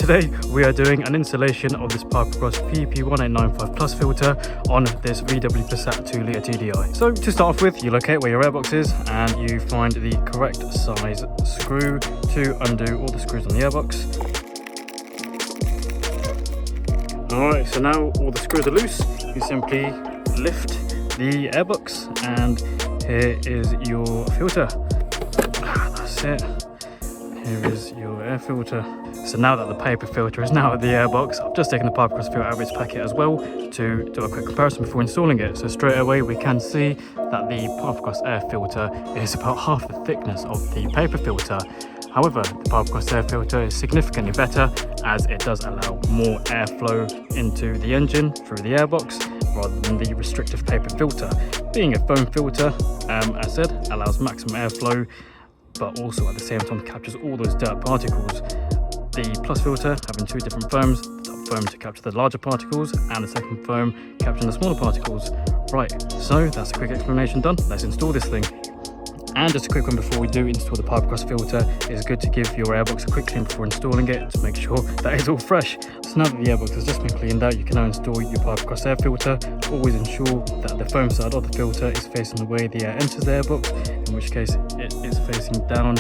today we are doing an installation of this Pipercross PP1895 Plus filter on this VW Passat 2 litre TDI. So to start off with, you locate where your airbox is and you find the correct size screw to undo all the screws on the airbox. Alright, so now all the screws are loose. You simply lift the airbox and here is your filter. That's it. Here is your air filter. So now that the paper filter is now at the airbox, I've just taken the Pipercross filter out of its packet as well to do a quick comparison before installing it. So straight away we can see that the Pipercross air filter is about half the thickness of the paper filter. However, the Pipercross air filter is significantly better as it does allow more airflow into the engine through the airbox rather than the restrictive paper filter. Being a foam filter, as said, allows maximum airflow, but also at the same time captures all those dirt particles. The Plus filter having two different foams, the top foam to capture the larger particles and the second foam capturing the smaller particles. Right, so that's a quick explanation done. Let's install this thing. And just a quick one before we do install the Pipercross filter, it's good to give your airbox a quick clean before installing it to make sure that it's all fresh. So now that the airbox has just been cleaned out, you can now install your Pipercross air filter. Always ensure that the foam side of the filter is facing the way the air enters the airbox, in which case it is facing down.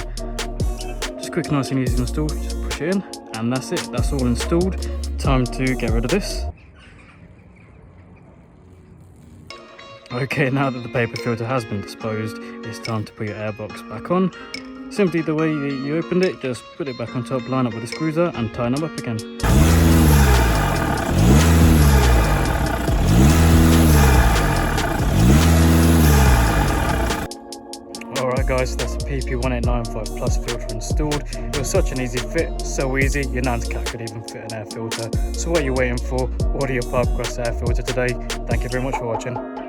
Just quick, nice and easy to install, just push it in and that's it, that's all installed. Time to get rid of this. Okay, now that the paper filter has been disposed, it's time to put your airbox back on. Simply the way you opened it, just put it back on top, line up with the screws there and tighten them up again. Alright guys, that's the PP1895 Plus filter installed. It was such an easy fit, so easy, your nan's cat could even fit an air filter. So what are you waiting for? Order your Pipercross air filter today. Thank you very much for watching.